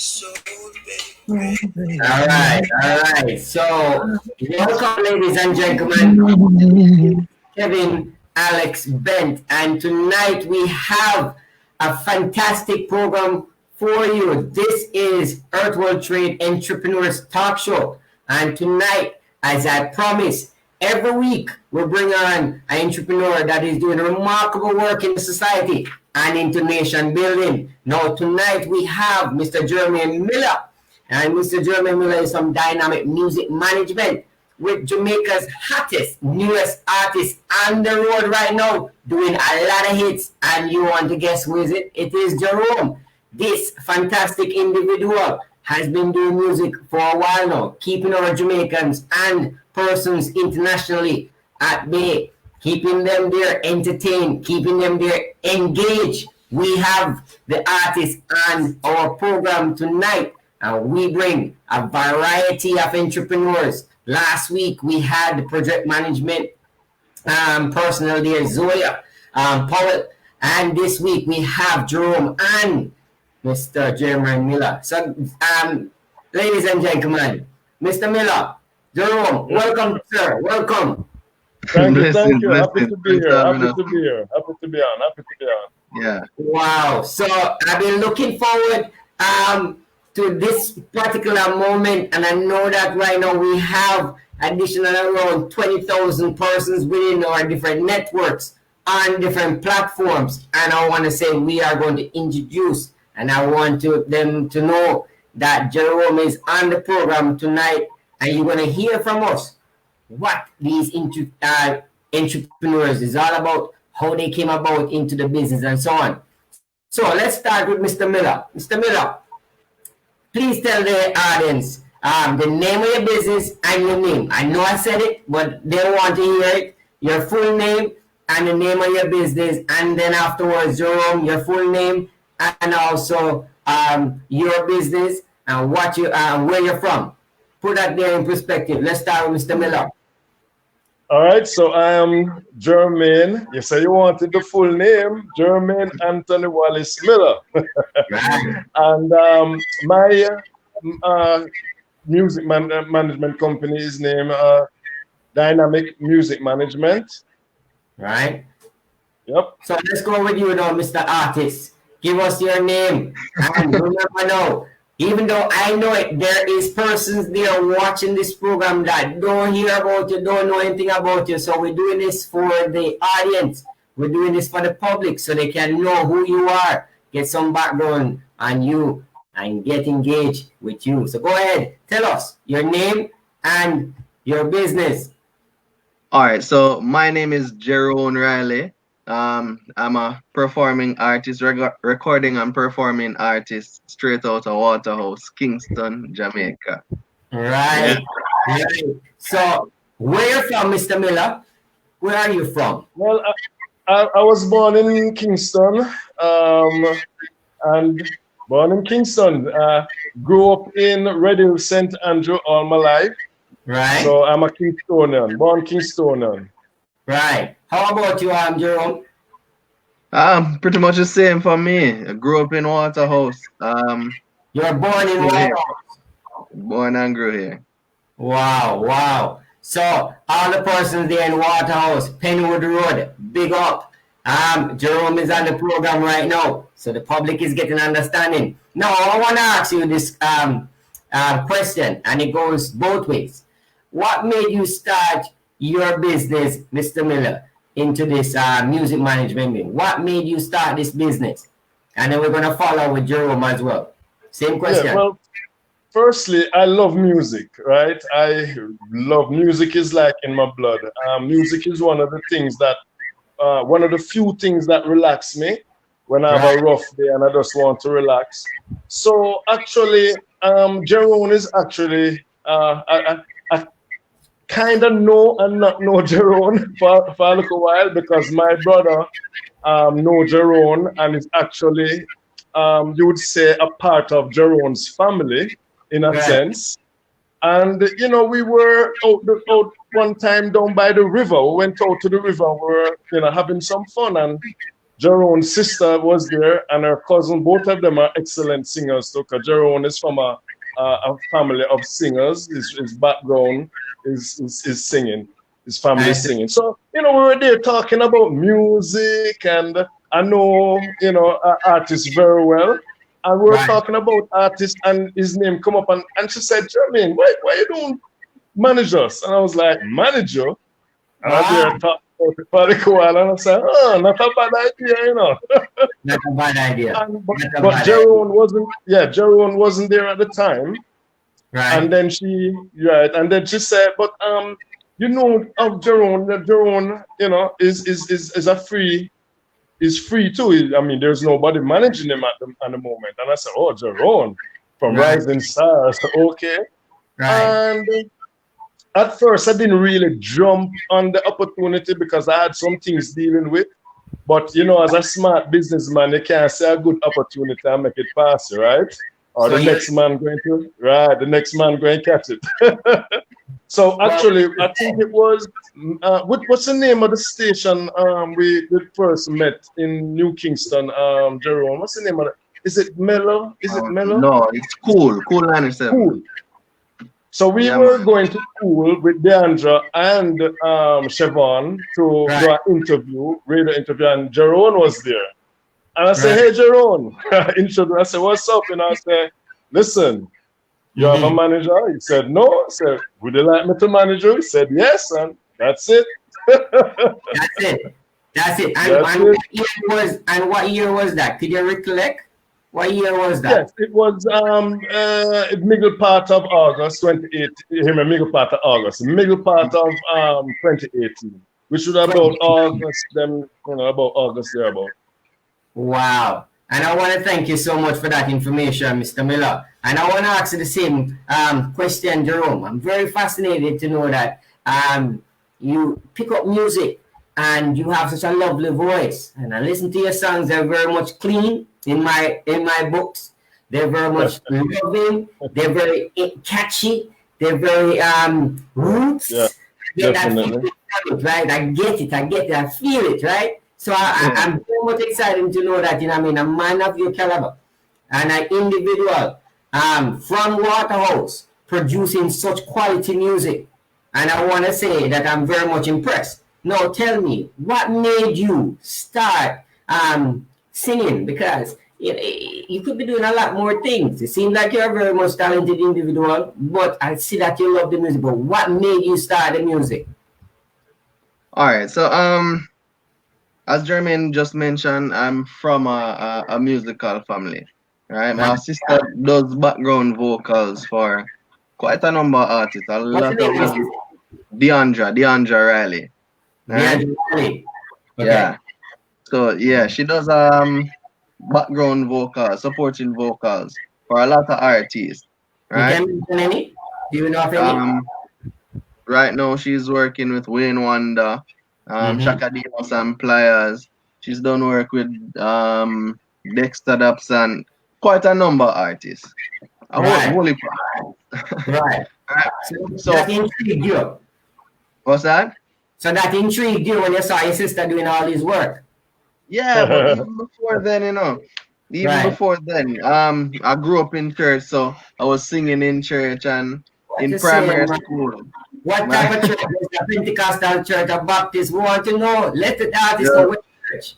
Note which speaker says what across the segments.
Speaker 1: All right, all right. So, welcome, ladies and gentlemen. Kevin, Alex, Bent, and tonight we have a fantastic program for you. This is Earth World Trade Entrepreneurs Talk Show, and tonight, as I promised, every week we bring on an entrepreneur that is doing remarkable work in society and into nation building. Now, tonight we have Mr. Jermaine Miller. And Mr. Jerome Miller is some dynamic music management with Jamaica's hottest, newest artist on the road right now, doing a lot of hits. And you want to guess who is it? It is Jerome. This fantastic individual has been doing music for a while now, keeping our Jamaicans and persons internationally at bay, keeping them there entertained, keeping them there engaged. We have the artist on our program tonight. We bring a variety of entrepreneurs. Last week, we had the project management personnel there, Zoya Powell. And this week, we have Jerome and Mr. Jermaine Miller. So, ladies and gentlemen, Mr. Miller, Jerome, welcome, sir. Welcome.
Speaker 2: Thank you, thank you. Happy to be here. Happy to be here. Happy to be on. Happy to be on.
Speaker 3: Yeah.
Speaker 1: Wow. So, I've been looking forward to this particular moment, and I know that right now we have additional around 20,000 persons within our different networks on different platforms, and I want to say we are going to introduce, and I want them to know that Jerome is on the program tonight, and you're going to hear from us what these entrepreneurs is all about, how they came about into the business, and so on. So let's start with Mr. Miller. Mr. Miller, please tell the audience the name of your business and your name. I know I said it, but they want to hear it. Your full name and the name of your business, and then afterwards, Jerome, your full name and also your business and what you where you're from. Put that there in perspective. Let's start with Mr. Miller.
Speaker 2: All right, so I am Jermaine. You say you wanted the full name, Jermaine Anthony Wallace Miller. And my music management company is named Dynamic Music Management.
Speaker 1: Right.
Speaker 2: Yep.
Speaker 1: So let's go with you now, Mr. Artist. Give us your name. And remember now, even though I know it, there is persons there watching this program that don't hear about you, don't know anything about you. So we're doing this for the audience. We're doing this for the public so they can know who you are, get some background on you, and get engaged with you. So go ahead, tell us your name and your business.
Speaker 3: All right, so my name is Jerome Riley. I'm a performing artist, recording and performing artist straight out of Waterhouse, Kingston, Jamaica.
Speaker 1: Right. Right. So where are you from, Mr. Miller? Where are you from?
Speaker 2: Well, I was born in Kingston, and born in Kingston. Grew up in Reggae, St. Andrew all my life.
Speaker 1: Right.
Speaker 2: So I'm a Kingstonian, born Kingstonian.
Speaker 1: Right. How about you, Jerome?
Speaker 3: Pretty much the same for me. I grew up in Waterhouse.
Speaker 1: You were born in Waterhouse.
Speaker 3: Born and grew here.
Speaker 1: Wow, wow. So all the persons there in Waterhouse, Penwood Road, big up. Jerome is on the program right now, so the public is getting understanding. Now I want to ask you this question, and it goes both ways. What made you start your business, Mr. Miller, into this music management? What made you start this business? And then we're going to follow with Jerome as well. Same question.
Speaker 2: Yeah, well, firstly, I love music, right? I love music is like in my blood. Music is one of the things that, one of the few things that relax me when I have a rough day and I just want to relax. So actually, Jerome is actually, I kind of know and not know Jerome for a little while because my brother know Jerome and is actually, you would say, a part of Jerome's family in a sense. And, you know, we were out one time down by the river. We went out to the river. We were, you know, having some fun. And Jerome's sister was there, and her cousin. Both of them are excellent singers too. Because Jerome is from a family of singers. His background is singing. His family is singing. So we were there talking about music, and I know artists very well. And we were talking about artists, and his name come up, and she said, Jermaine, why you don't manage us? And I was like, manager? And I was there talking about it for a while, and I said, oh, not a bad idea,
Speaker 1: Not a bad idea.
Speaker 2: But Jerome wasn't there at the time.
Speaker 1: Right.
Speaker 2: And then she said, but of Jerome, that Jerome, is a free. Is free too. I mean, there's nobody managing him at the moment. And I said, oh, Jerome from Rising Stars. Okay.
Speaker 1: Right.
Speaker 2: And at first, I didn't really jump on the opportunity because I had some things dealing with. But, as a smart businessman, you can't say a good opportunity and make it pass, right? Or so the next man going to catch it. So actually, I think it was, what's the name of the station we first met in New Kingston, Jerome? What's the name of it? Is it Mellow?
Speaker 3: No, it's Cool 97.
Speaker 2: Cool. So we were going to Cool with Deandra and Siobhan to do an radio interview, and Jerome was there. And I said, hey, Jerome. I said, what's up? And I said, listen, you have a manager? He said, no. I said, would you like me to manage you? He said, yes, and that's it.
Speaker 1: That's it. And what year was that? Could you recollect? What year was that?
Speaker 2: Yes, it was middle part of August 2018. Middle part of 2018, which was about August, about August thereabout.
Speaker 1: Wow. And I want to thank you so much for that information, Mr. Miller. And I want to ask you the same question, Jerome. I'm very fascinated to know that you pick up music and you have such a lovely voice. And I listen to your songs; they're very much clean in my books. They're very much loving. They're very catchy. They're very roots.
Speaker 2: Yeah, definitely.
Speaker 1: Right? I get it. I feel it. Right? So I'm very much excited to know that, a man of your caliber and an individual from Waterhouse producing such quality music. And I want to say that I'm very much impressed. Now tell me, what made you start singing? Because you could be doing a lot more things. It seems like you're a very much talented individual, but I see that you love the music. But what made you start the music?
Speaker 3: All right, so as Jermaine just mentioned, I'm from a musical family, right? My sister does background vocals for quite a number of artists. A lot of them. Deandra Riley. Right?
Speaker 1: Deandra Riley. Okay.
Speaker 3: Yeah. So yeah, she does background vocals, supporting vocals for a lot of artists. Right?
Speaker 1: You can mention any? Do you know of any?
Speaker 3: Right now she's working with Wayne Wonder. Shaka Demus and Pliers. She's done work with Dexter Daps and quite a number of artists.
Speaker 1: Right.
Speaker 3: Right.
Speaker 1: So that intrigued you.
Speaker 3: What's that?
Speaker 1: So that intrigued you when you saw your sister doing all this work.
Speaker 3: Yeah, but even before then, before then, I grew up in church, so I was singing in church and in primary school.
Speaker 1: What type of church? Was a Pentecostal church, a Baptist? We want to know. Let the artist know which church.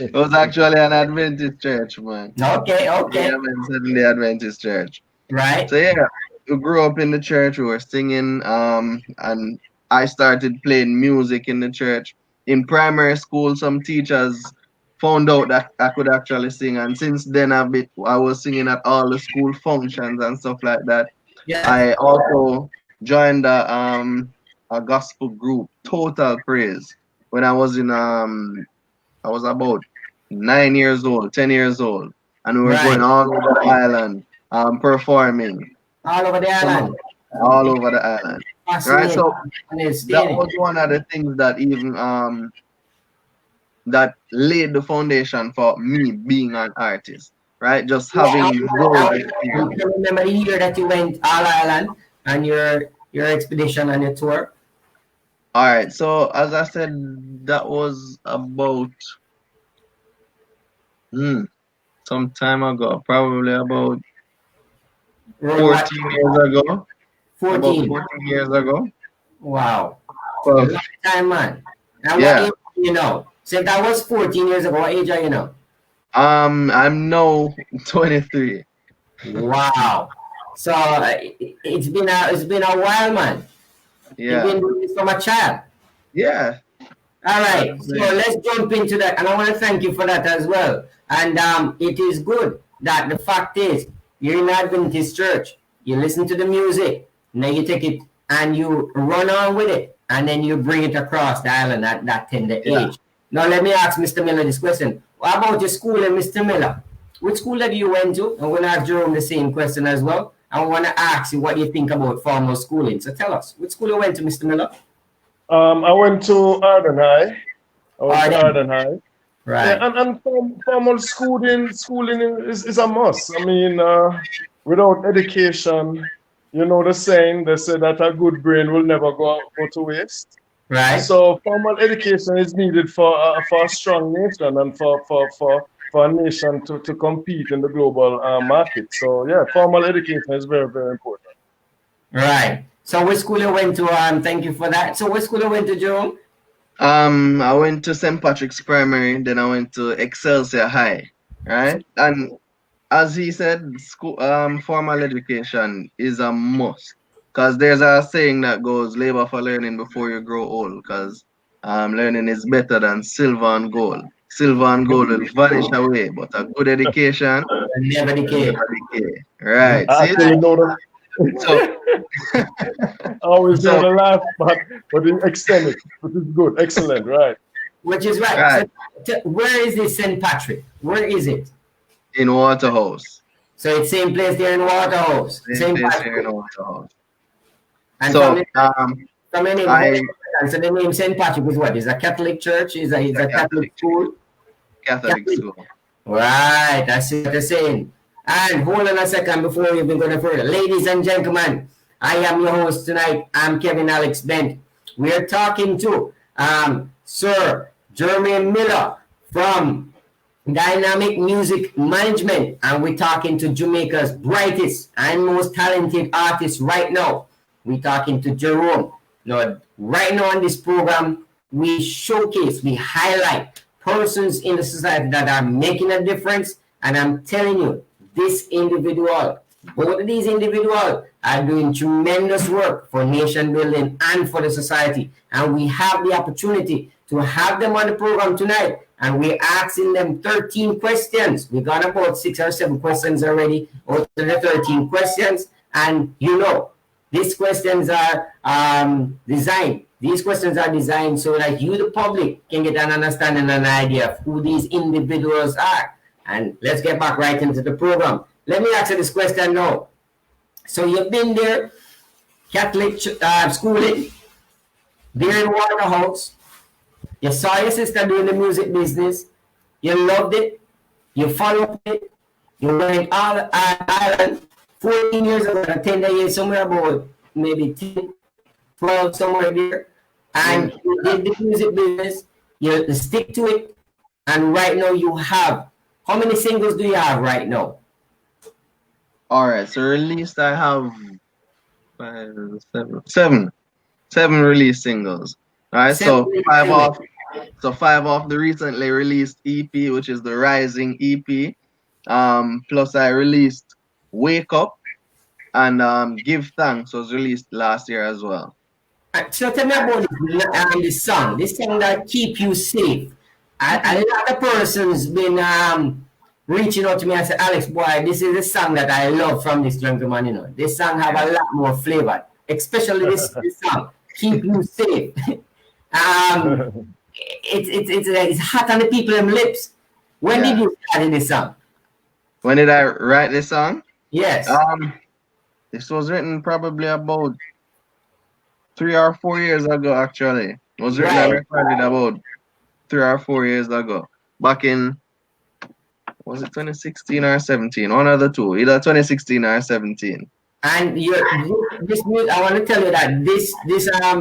Speaker 3: It was actually an Adventist church, man.
Speaker 1: Okay.
Speaker 3: Yeah, man, Seventh-day Adventist church.
Speaker 1: Right.
Speaker 3: So yeah, we grew up in the church. We were singing, and I started playing music in the church. In primary school, some teachers found out that I could actually sing, and since then I was singing at all the school functions and stuff like that.
Speaker 1: Yeah.
Speaker 3: I also joined a gospel group, Total Praise, when I was I was about 10 years old, and we were going all over the island, performing.
Speaker 1: All over the island.
Speaker 3: All over the island. Right, so that was one of the things that even that laid the foundation for me being an artist. Right, just having those experiences.
Speaker 1: You remember the year that you went all island and your expedition and your tour?
Speaker 3: All right, so as I said, that was about Some time ago, probably about
Speaker 1: Around what?
Speaker 3: 14 years ago. About
Speaker 1: 14.
Speaker 3: 14 years ago.
Speaker 1: Wow. A
Speaker 3: Well,
Speaker 1: long time, man. And what
Speaker 3: yeah.
Speaker 1: age do you know? So if that was 14 years ago, what age are you now?
Speaker 3: I'm now 23.
Speaker 1: Wow. So it's been a while, man. You've
Speaker 3: Yeah.
Speaker 1: been doing this from a child.
Speaker 3: Yeah.
Speaker 1: All
Speaker 3: That's
Speaker 1: right. So
Speaker 3: great.
Speaker 1: let's jump into that, and I want to thank you for that as well. And it is good that the fact is you're in Adventist church. You listen to the music, and then you take it and you run on with it, and then you bring it across the island at that tender
Speaker 3: Yeah.
Speaker 1: age. Now let me ask Mr. Miller this question: what about your schooling, Mr. Miller? Which school that you went to? I'm going to ask Jerome the same question as well. I want to ask you what you think about formal schooling. So tell us, which school you went to, Mr. Miller?
Speaker 2: I went to Arden High. I went to
Speaker 1: Arden.
Speaker 2: Arden High.
Speaker 1: Right.
Speaker 2: Yeah, and formal schooling is a must. I mean, without education, you know the saying, they say that a good brain will never go to waste.
Speaker 1: Right.
Speaker 2: So formal education is needed for a strong nation and for a nation to compete in the global market. So yeah, formal education is very, very important.
Speaker 1: Right. So which school you went to? Thank you for that. So which school you went to, Jerome?
Speaker 3: I went to St. Patrick's Primary, then I went to Excelsior High, right? And as he said, school, formal education is a must. Because there's a saying that goes, labor for learning before you grow old. Because learning is better than silver and gold. Silver and gold will vanish away, but a good education
Speaker 1: And never
Speaker 3: will
Speaker 1: decay.
Speaker 3: never decay. Right.
Speaker 2: I
Speaker 3: See?
Speaker 2: actually know the
Speaker 3: So,
Speaker 2: I always know
Speaker 3: so
Speaker 2: the last part, but you extend it, which is good. Excellent, right?
Speaker 1: Which is right.
Speaker 3: right,
Speaker 1: So, where is this St. Patrick? Where is it?
Speaker 3: in Waterhouse.
Speaker 1: So it's same place there in Waterhouse.
Speaker 3: Same
Speaker 1: St.
Speaker 3: place here in
Speaker 1: Patrick.
Speaker 3: Waterhouse.
Speaker 1: And
Speaker 3: So,
Speaker 1: from any
Speaker 3: I
Speaker 1: so the name St. Patrick is what? Is a Catholic church? Is a Catholic
Speaker 3: Catholic
Speaker 1: school?
Speaker 3: Catholic
Speaker 1: Catholic.
Speaker 3: school.
Speaker 1: Right, that's what they're saying. And hold on a second before we even go further. Ladies and gentlemen, I am your host tonight. I'm Kevin Alex Bent. We're talking to Sir Jermaine Miller from Dynamic Music Management, and we're talking to Jamaica's brightest and most talented artist right now. We're talking to Jerome. Now, right now on this program, we showcase, we highlight persons in the society that are making a difference. And I'm telling you, this individual, both of these individuals are doing tremendous work for nation building and for the society. And we have the opportunity to have them on the program tonight. And we're asking them 13 questions. We got about 6 or 7 questions already out of the 13 questions. And you know, these questions are designed. These questions are designed so that you, the public, can get an understanding and an idea of who these individuals are. And let's get back right into the program. Let me ask you this question now. So you've been there, Catholic schooling, there in Waterhouse. You saw your sister doing the music business. You loved it. You followed it. You went all island. 14 years ago, 10 years, somewhere about maybe 10, 12, somewhere there. And you did the music business. You stick to it. And right now you have, how many singles do you have right now?
Speaker 3: All right. So released, I have seven released singles. All right. So five off the recently released EP, which is the Rising EP. Plus I released Wake Up and Give Thanks was released last year as well.
Speaker 1: So tell me about this song that keep you safe. A lot of persons been reaching out to me and say, Alex, boy, this is the song that I love from this gentleman. You know, this song have a lot more flavor, especially this song, Keep You Safe. It's hot on the people's lips. When did you start in this song?
Speaker 3: When did I write this song?
Speaker 1: Yes.
Speaker 3: This was written probably about 3 or 4 years ago, actually. It was written and recorded about 3 or 4 years ago. Back in, was it 2016 or 17? One of the two, either 2016 or 17.
Speaker 1: And this music, I want to tell you that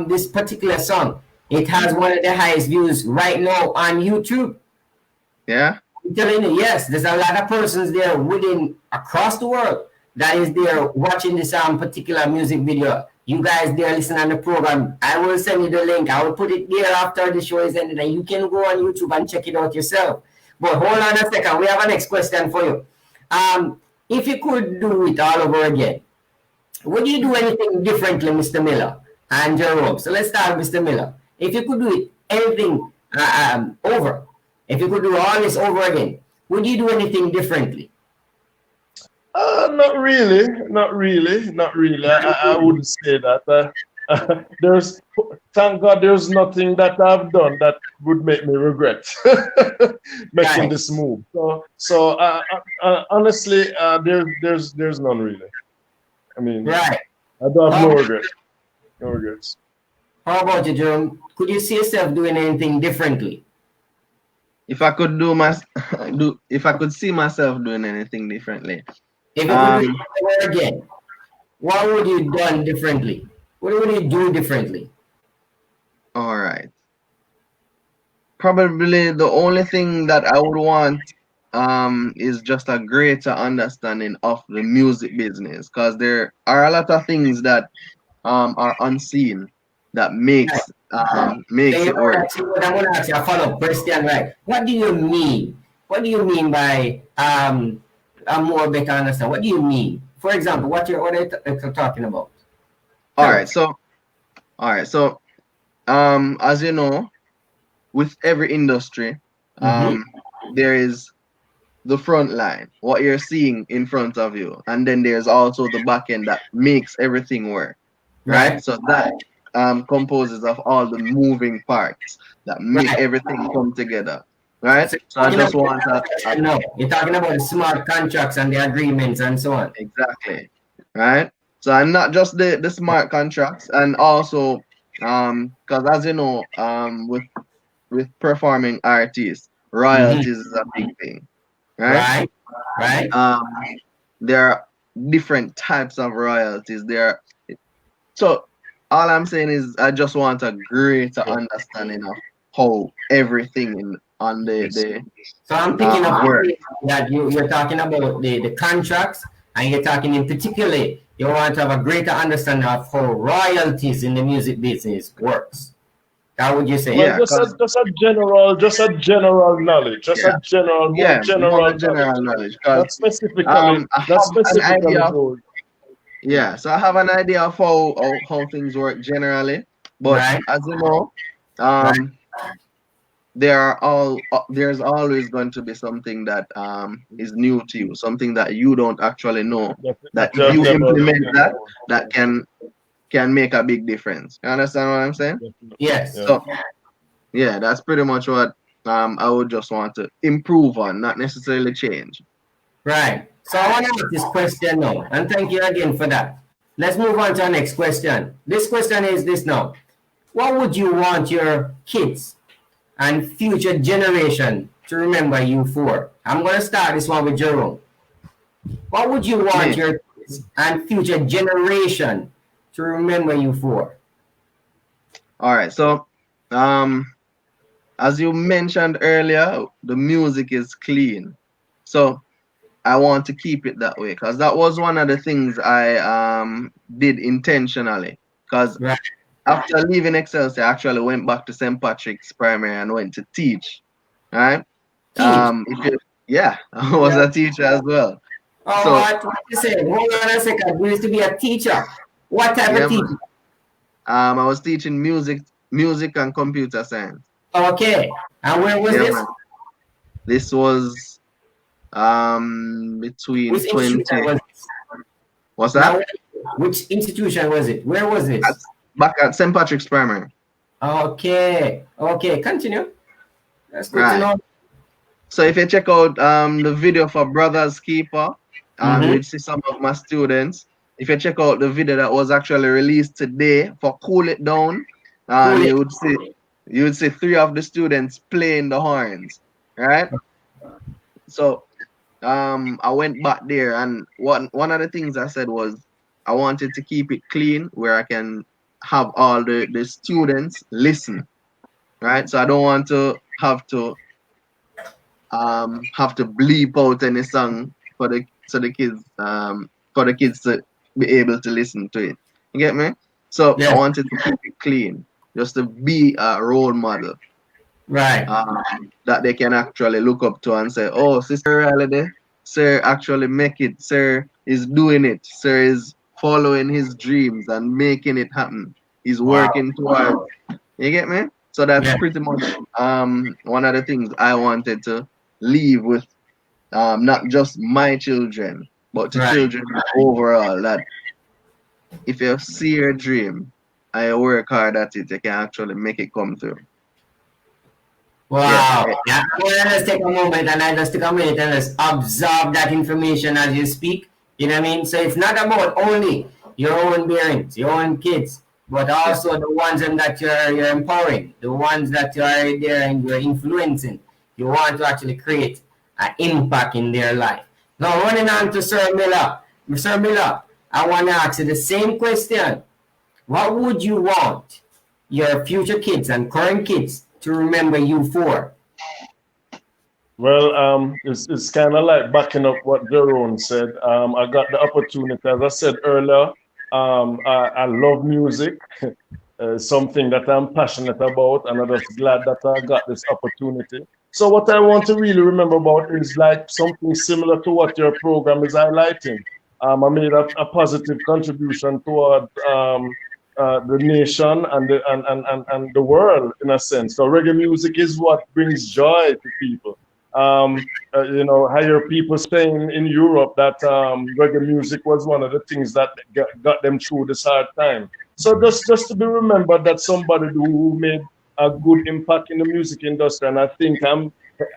Speaker 1: this particular song, it has one of the highest views right now on YouTube.
Speaker 3: Yeah?
Speaker 1: I'm telling you, yes, there's a lot of persons there within across the world that is there watching this particular music video. You guys there listening on the program. I will send you the link. I will put it there after the show is ended, and you can go on YouTube and check it out yourself. But hold on a second. We have a next question for you. If you could do it all over again, would you do anything differently, Mr. Miller and Jerome? So let's start with Mr. Miller. If you could do it anything over, if you could do all this over again, would you do anything differently?
Speaker 2: Not really, not really, not really. I wouldn't say that. There's, thank God, there's nothing that I've done that would make me regret making this move. So honestly, there's none really. I mean, I don't have no regrets. No regrets.
Speaker 1: How about you, Jerome? Could you see yourself doing anything differently?
Speaker 3: If I could if I could see myself doing anything differently.
Speaker 1: If you could do it over again, what would you done differently? What would you do differently?
Speaker 3: All right. Probably the only thing that I would want is just a greater understanding of the music business, because there are a lot of things that are unseen that makes it work.
Speaker 1: I'm going to ask you a follow-up question, right? What do you mean? What do you mean by a more better understand? What do you mean? For example, what are you talking about?
Speaker 3: All right, so as you know, with every industry, there is the front line, what you're seeing in front of you, and then there's also the back end that makes everything work, right? So that composes of all the moving parts that make everything come together, right? So I just want to
Speaker 1: no, you're talking about the smart contracts and the agreements and so on.
Speaker 3: Exactly, right? So I'm not just the smart contracts, and also because as you know, with performing artists, royalties is a big thing, right?
Speaker 1: Right.
Speaker 3: There are different types of royalties. So all I'm saying is I just want a greater understanding of how everything on the
Speaker 1: So I'm picking up that you're talking about the contracts, and you're talking in particular, you want to have a greater understanding of how royalties in the music business works. How would you say?
Speaker 2: Well, just a general knowledge, a general
Speaker 3: knowledge.
Speaker 2: Not specifically.
Speaker 3: So I have an idea of how things work generally, but as you know, there's always going to be something that is new to you, something that you don't actually know, that if you implement that can make a big difference. You understand what I'm saying?
Speaker 1: Yes.
Speaker 3: So yeah, that's pretty much what I would just want to improve on, not necessarily change.
Speaker 1: Right. So I want to ask this question now, and thank you again for that. Let's move on to our next question. This question is this now. What would you want your kids and future generation to remember you for? I'm going to start this one with Jerome. What would you want your kids and future generation to remember you for?
Speaker 3: All right. So, as you mentioned earlier, the music is clean. So I want to keep it that way, because that was one of the things I did intentionally. Because after leaving Excelsior, I actually went back to St. Patrick's Primary and went to teach. Right? I was a teacher as well.
Speaker 1: Oh, so, what you say? Hold on a second. You used to be a teacher. What type of teacher?
Speaker 3: I was teaching music and computer science.
Speaker 1: Okay. And where was this?
Speaker 3: Man. This was between
Speaker 1: Which
Speaker 3: 20.
Speaker 1: Was
Speaker 3: What's that?
Speaker 1: Now, which institution was it? Where was it?
Speaker 3: Back at St. Patrick's Primary.
Speaker 1: Okay. Continue. That's good to know.
Speaker 3: So if you check out the video for Brothers Keeper, you'll see some of my students. If you check out the video that was actually released today for Cool It Down, you would see 3 of the students playing the horns, right? So I went back there, and one of the things I said was I wanted to keep it clean where I can have all the students listen, right? So I don't want to have to have to bleep out any song for the for the kids to be able to listen to it. You get me? So I
Speaker 1: Yeah.
Speaker 3: wanted to keep it clean, just to be a role model
Speaker 1: Right.
Speaker 3: that they can actually look up to and say, "Oh, Sister Riley, there, sir, actually make it. Sir is doing it. Sir is following his dreams and making it happen. He's
Speaker 1: Wow.
Speaker 3: working towards." You get me? So that's
Speaker 1: Yeah.
Speaker 3: pretty much one of the things I wanted to leave with, not just my children, but to
Speaker 1: Right.
Speaker 3: children overall. That if you see your dream and you work hard at it, you can actually make it come through. Yeah.
Speaker 1: Wow. Yeah. Well, let's take a moment and I just take a minute and just absorb that information as you speak. You know what I mean? So it's not about only your own parents, your own kids, but
Speaker 3: Yeah.
Speaker 1: also the ones that you're empowering, the ones that you're there and you're influencing. You want to actually create an impact in their life. Now, running on to Sir Miller. Sir Miller, I want to ask you the same question. What would you want your future kids and current kids to remember you for?
Speaker 2: Well, it's kind of like backing up what Jerome said. I got the opportunity, as I said earlier. I love music, something that I'm passionate about, and I'm just glad that I got this opportunity. So, what I want to really remember about is like something similar to what your program is highlighting. I made a positive contribution toward the nation and and the world in a sense. So, reggae music is what brings joy to people. I hear people saying in Europe that reggae music was one of the things that got them through this hard time. So just to be remembered that somebody who made a good impact in the music industry, and I think I'm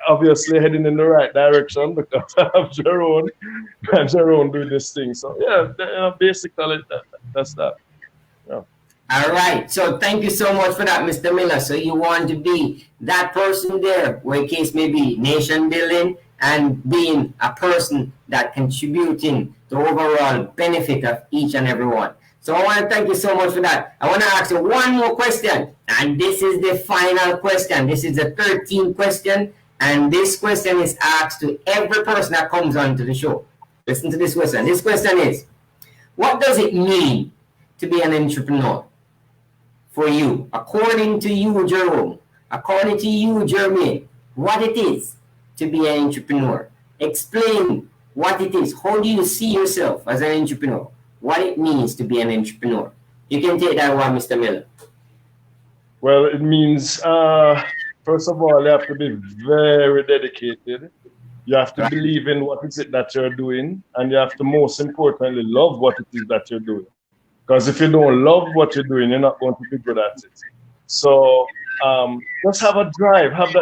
Speaker 2: obviously heading in the right direction because I have Jerome doing this thing. So yeah, basically that's that. Yeah.
Speaker 1: All right. So thank you so much for that, Mr. Miller. So you want to be that person there, where case may be nation building and being a person that contributing the overall benefit of each and every one. So I want to thank you so much for that. I want to ask you one more question, and this is the final question. This is the 13th question, and this question is asked to every person that comes onto the show. Listen to this question. This question is, what does it mean to be an entrepreneur for you? According to you, Jerome, according to you, Jermaine, what it is to be an entrepreneur. Explain what it is. How do you see yourself as an entrepreneur? What it means to be an entrepreneur. You can take that one, Mr. Miller.
Speaker 2: Well, it means, first of all, you have to be very dedicated. You have to believe in what is it that you're doing, and you have to, most importantly, love what it is that you're doing. Because if you don't love what you're doing, you're not going to be good at it. So just have that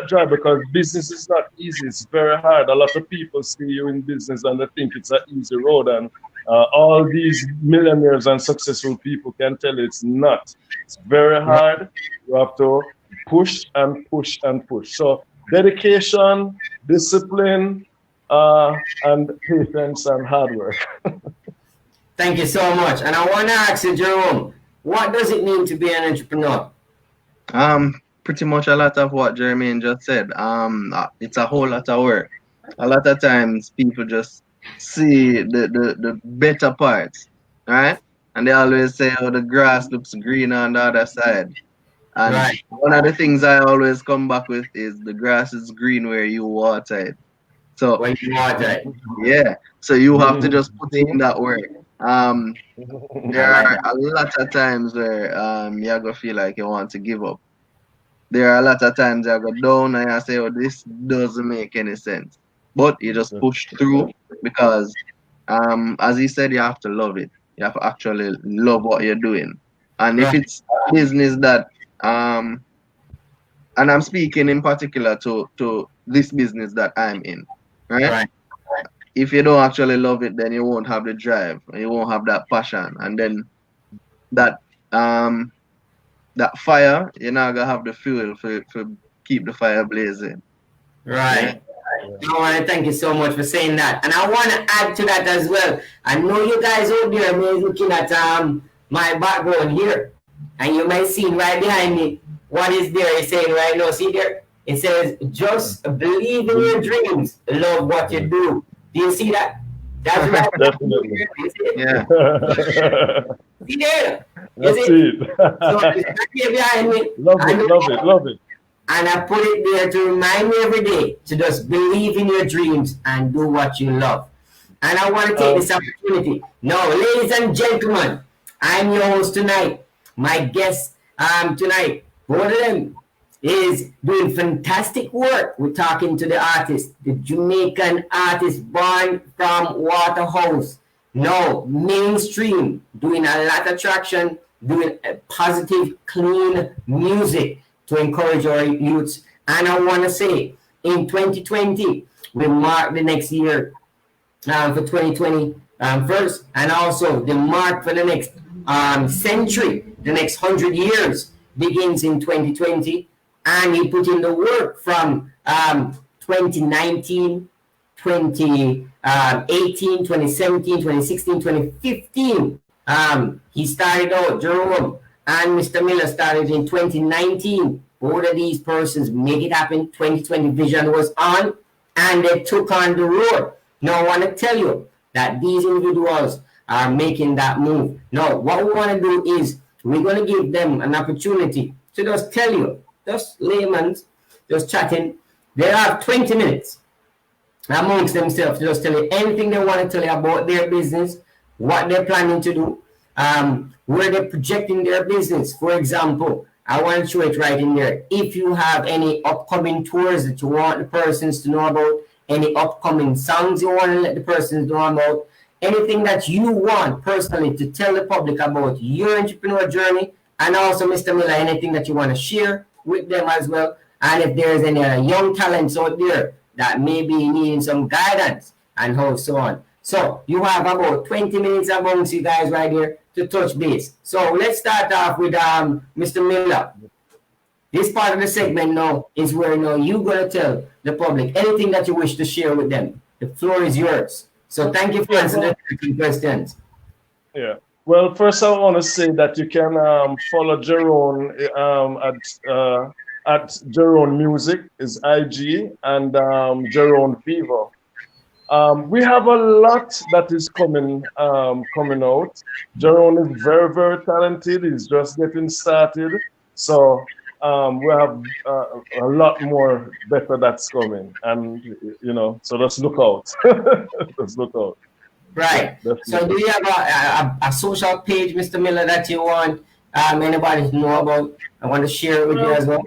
Speaker 2: drive, because business is not easy. It's very hard. A lot of people see you in business and they think it's an easy road. And all these millionaires and successful people can tell you it's not. It's very hard. You have to push and push and push. So dedication, discipline, and patience and hard work.
Speaker 1: Thank you so much. And I want to ask you, Jerome, what does it mean to be an entrepreneur?
Speaker 3: Pretty much a lot of what Jermaine just said. It's a whole lot of work. A lot of times people just see the better parts, right? And they always say, "Oh, the grass looks greener on the other side." And one of the things I always come back with is the grass is green where you water it. So
Speaker 1: when you water it.
Speaker 3: Yeah. So you have to just put in that work. There are a lot of times where you're gonna feel like you want to give up. There are a lot of times I go down and I say, "Oh, this doesn't make any sense." But you just push through because, as he said, you have to love it. You have to actually love what you're doing. And if it's business that, and I'm speaking in particular to this business that I'm in, right? If you don't actually love it, then you won't have the drive and you won't have that passion. And then that fire, you're not gonna have the fuel for keep the fire blazing.
Speaker 1: Right. I want to thank you so much for saying that. And I want to add to that as well. I know you guys out there may looking at my background here. And you might see right behind me what is there is saying right now. See there? It says, just believe in your dreams, love what you do. Do you see that? That's right.
Speaker 2: Definitely.
Speaker 3: Yeah.
Speaker 1: See there?
Speaker 2: That's it.
Speaker 1: So it's right here behind me.
Speaker 2: Love it, love it, love it.
Speaker 1: And I put it there to remind me every day to just believe in your dreams and do what you love. And I want to take this opportunity. Now, ladies and gentlemen, I'm your host tonight. My guest tonight, both of them, is doing fantastic work. We're talking to the artist, the Jamaican artist born from Waterhouse. No, mainstream, doing a lot of traction, doing positive, clean music to encourage our youths. And I want to say, in 2020, we mark the next year for 2020 first, and also the mark for the next century, the next 100 years begins in 2020. And he put in the work from 2019, 2018, 2017, 2016, 2015. He started out, Jerome and Mr. Miller started in 2019. Both of these persons make it happen. 2020 vision was on, and they took on the road. Now, I want to tell you that these individuals are making that move. Now, what we want to do is we're going to give them an opportunity to just tell you, just layman's, just chatting. They have 20 minutes amongst themselves to just tell you anything they want to tell you about their business, what they're planning to do, where they're projecting their business. For example, I want to show it right in there. If you have any upcoming tours that you want the persons to know about, any upcoming songs you want to let the persons know about, anything that you want personally to tell the public about your entrepreneur journey, and also, Mr. Miller, anything that you want to share with them as well. And if there's any young talents out there that may be needing some guidance and how so on. So you have about 20 minutes amongst you guys right here to touch base. So let's start off with Mr. Miller. This part of the segment now is where now you're going to tell the public anything that you wish to share with them. The floor is yours. So thank you for answering the questions.
Speaker 2: Yeah. Well, first I want to say that you can follow Jerome at Jerome Music is IG, and JeroneVEVO. We have a lot that is coming out. Jerome is very, very talented. He's just getting started. So we have a lot more better that's coming. And, you know, so let's look out. Let's look out.
Speaker 1: Right. So do you have a social page, Mr. Miller, that you want anybody to know about? I want to share it with you as well.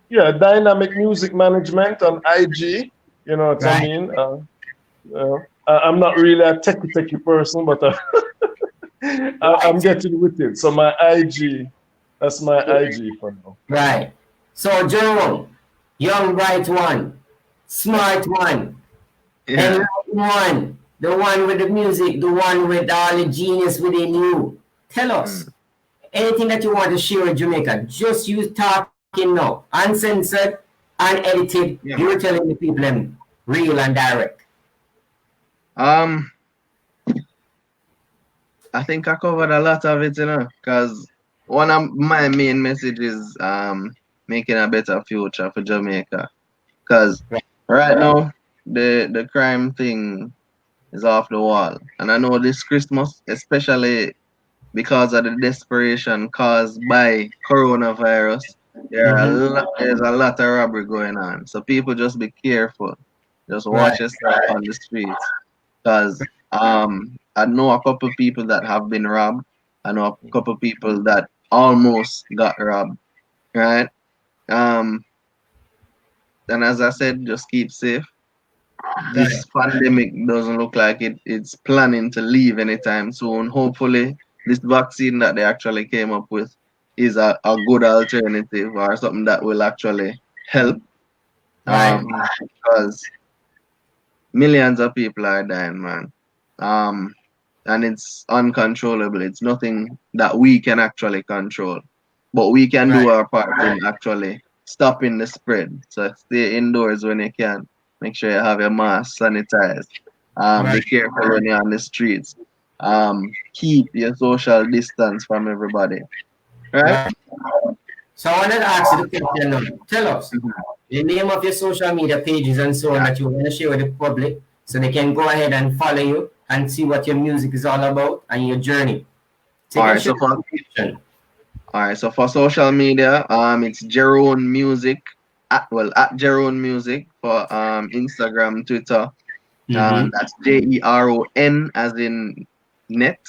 Speaker 2: Yeah, Dynamic Music Management on IG. You know what I mean? I'm not really a techie person, but I'm getting with it. So my IG, that's my IG for now.
Speaker 1: Right. So Jerome, young, bright one, smart one, and one, the one with the music, the one with all the genius within you. Tell us anything that you want to share with Jamaica. Just use talking now, uncensored, unedited.
Speaker 3: Yeah.
Speaker 1: You're telling the people them real and direct.
Speaker 3: I think I covered a lot of it, you know, because one of my main messages making a better future for Jamaica. Because right now the crime thing is off the wall. And I know this Christmas, especially because of the desperation caused by coronavirus, there's a lot of robbery going on. So people just be careful. Just watch yourself on the streets. Because I know a couple people that have been robbed. I know a couple people that almost got robbed. Right? And as I said, just keep safe. This pandemic doesn't look like it's planning to leave anytime soon. Hopefully, this vaccine that they actually came up with is a good alternative or something that will actually help. Because millions of people are dying, man. And it's uncontrollable. It's nothing that we can actually control. But we can do our part in actually stopping the spread. So stay indoors when you can. Make sure you have your mask sanitized. Be careful when you're on the streets. Keep your social distance from everybody. Right?
Speaker 1: So I wanted to ask you the question now. Tell us, the name of your social media pages and so on that you want to share with the public so they can go ahead and follow you and see what your music is all about and your journey.
Speaker 3: All right, so for social media, it's Jerome Music at Jerome Music for Instagram, Twitter. That's JERON as in net,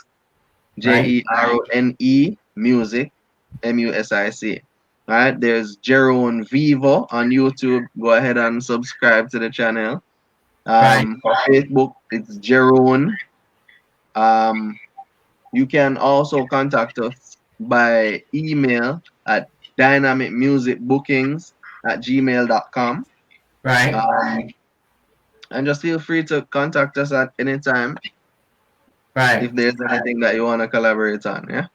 Speaker 3: JERONE Music, MUSIC. All right, there's JeroneVEVO on YouTube. Go ahead and subscribe to the channel. For Facebook, it's Jerome. You can also contact us by email at dynamicmusicbookings@gmail.com.
Speaker 1: Right.
Speaker 3: And just feel free to contact us at any time.
Speaker 1: Right.
Speaker 3: If there's anything that you want to collaborate on, yeah?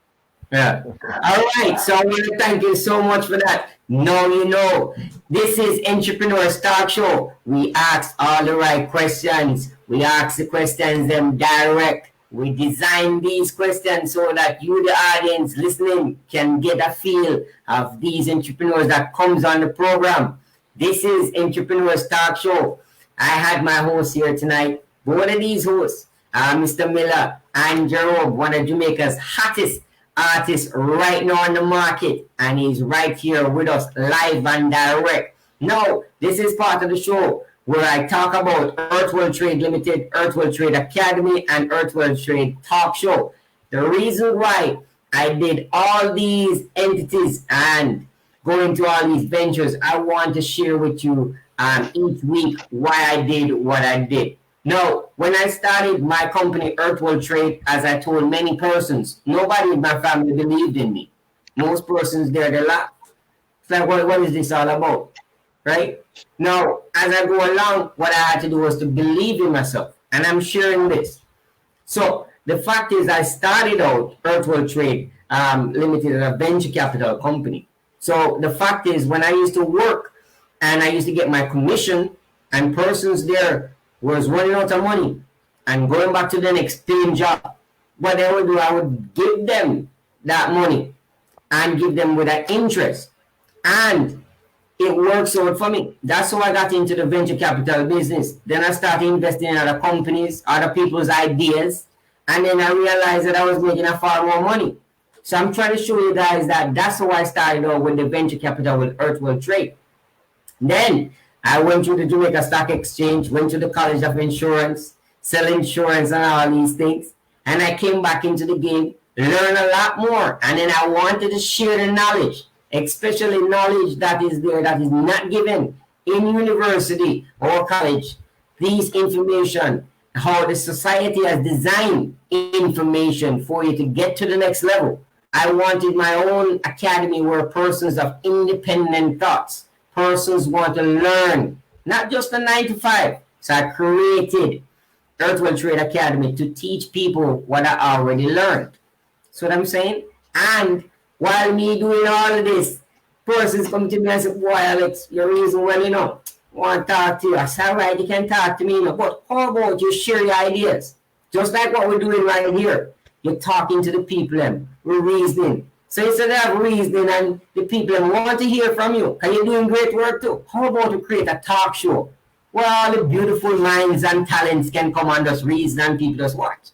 Speaker 1: Yeah. All right. So I want to thank you so much for that. Now you know, this is Entrepreneurs Talk Show. We ask all the right questions. We ask the questions them direct. We design these questions so that you, the audience listening, can get a feel of these entrepreneurs that comes on the program. This is Entrepreneurs Talk Show. I had my host here tonight. One of these hosts, Mr. Miller and Jerome, one of Jamaica's hottest artist right now on the market, and he's right here with us live and direct. Now, this is part of the show where I talk about Earth World Trade Limited, Earth World Trade Academy, and Earth World Trade Talk Show. The reason why I did all these entities and go into all these ventures, I want to share with you each week why I did what I did. Now, when I started my company, Earth World Trade, as I told many persons, nobody in my family believed in me. Most persons there, they laugh. It's like, what is this all about? Right? Now, as I go along, what I had to do was to believe in myself. And I'm sharing this. So, the fact is, I started out Earth World Trade Limited as a venture capital company. So, the fact is, when I used to work and I used to get my commission, and persons there was running out of money and going back to the next paying job, what they would do, I would give them that money and give them with an interest. And it works out for me. That's how I got into the venture capital business. Then I started investing in other companies, other people's ideas. And then I realized that I was making a far more money. So I'm trying to show you guys that that's how I started out with the venture capital with Earth World Trade. Then I went to the Jamaica Stock Exchange, went to the College of Insurance, sell insurance and all these things. And I came back into the game, learned a lot more. And then I wanted to share the knowledge, especially knowledge that is there that is not given in university or college. These information, how the society has designed information for you to get to the next level. I wanted my own academy where persons have independent thoughts. Persons want to learn, not just a 9 to 5. So I created Earth World Trade Academy to teach people what I already learned. So what I'm saying? And while me doing all of this, persons come to me and say, boy, Alex, you're reason well, I want to talk to you. I said, all right, you can talk to me, but how about you share your ideas? Just like what we're doing right here. You're talking to the people, we're reasoning. So instead of reasoning and the people want to hear from you, and you're doing great work too, how about you create a talk show where all the beautiful minds and talents can come and just reason and people just watch?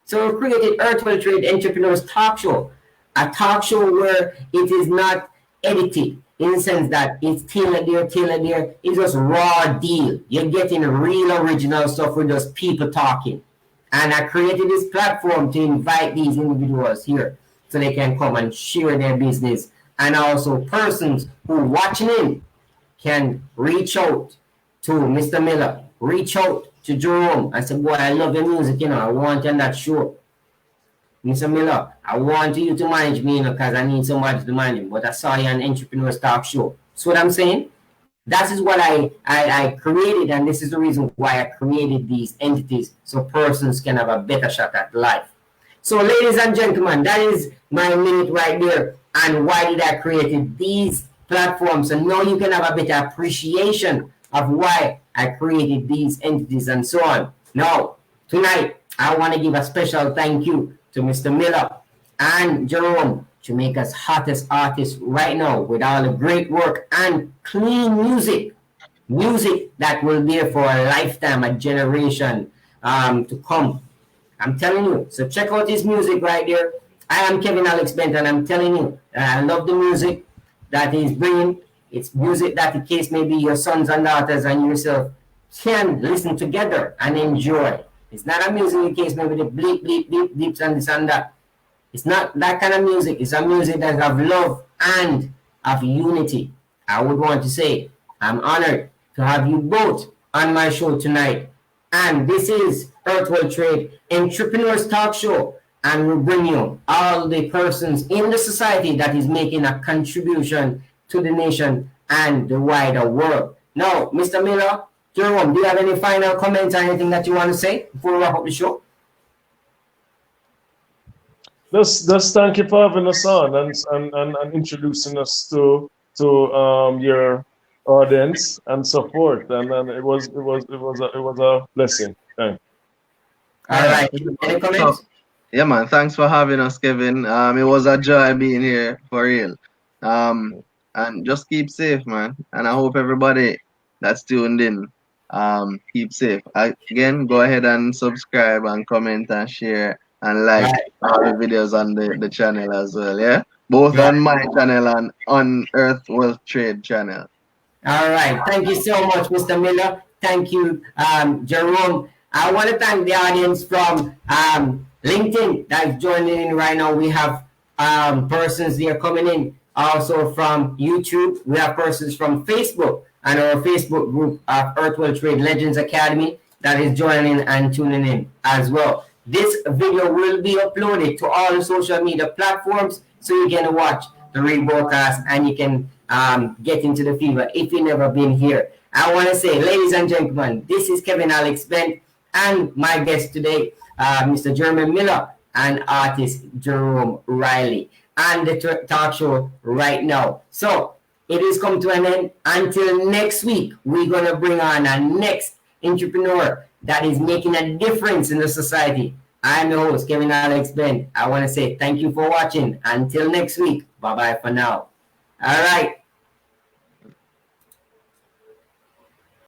Speaker 1: So we created Earth World Trade Entrepreneurs Talk Show, a talk show where it is not edited in the sense that it's tailored there. It's just raw deal. You're getting real original stuff with just people talking. And I created this platform to invite these individuals here so they can come and share their business. And also persons who watching in can reach out to Mr. Miller, reach out to Jerome and say, boy, I love your music, I want you on that show. Mr. Miller, I want you to manage me, because I need somebody to manage me, but I saw you on Entrepreneurs Talk Show. So what I'm saying, that is what I created, and this is the reason why I created these entities, so persons can have a better shot at life. So ladies and gentlemen, that is my minute right there, and why did I create these platforms, and now you can have a better appreciation of why I created these entities and so on. Now, tonight, I want to give a special thank you to Mr. Miller and Jerome, Jamaica's hottest artist right now, with all the great work and clean music music that will be there for a lifetime, a generation to come. I'm telling you. So check out his music right there. I am Kevin Alex Bent, and I'm telling you, I love the music that he's bringing. It's music that, in case maybe your sons and daughters and yourself can listen together and enjoy. It's not a music in case maybe the bleep, bleep, bleep, bleeps and this and that. It's not that kind of music. It's a music that have love and of unity. I would want to say I'm honored to have you both on my show tonight. And this is Earth World Trade Entrepreneurs Talk Show. And we bring you all the persons in the society that is making a contribution to the nation and the wider world. Now, Mr. Miller, Jerome, do you have any final comments or anything that you want to say before we wrap up the show?
Speaker 2: Just thank you for having us on and introducing us to your audience and support. And it was a blessing. Thanks.
Speaker 1: All right. Any comments?
Speaker 3: Yeah, man. Thanks for having us, Kevin. It was a joy being here for real. And just keep safe, man. And I hope everybody that's tuned in, keep safe. Again, go ahead and subscribe and comment and share and like all the videos on the channel as well. Yeah, both on my channel and on Earth World Trade channel.
Speaker 1: All right. Thank you so much, Mr. Miller. Thank you, Jerome. I want to thank the audience from LinkedIn that's joining in right now. We have persons there coming in. Also from YouTube, we have persons from Facebook and our Facebook group of Earth World Trade Legends Academy that is joining and tuning in as well. This video will be uploaded to all the social media platforms, so you can watch the rebroadcast and you can get into the fever if you've never been here. I want to say, ladies and gentlemen, this is Kevin Alex Bent and my guest today, Mr. Jermaine Miller and artist Jerome Riley, and the talk show right now. So it is come to an end. Until next week, we're going to bring on a next entrepreneur that is making a difference in the society. I'm your host, Kevin Alex Bent. I want to say thank you for watching. Until next week, bye-bye for now. All right.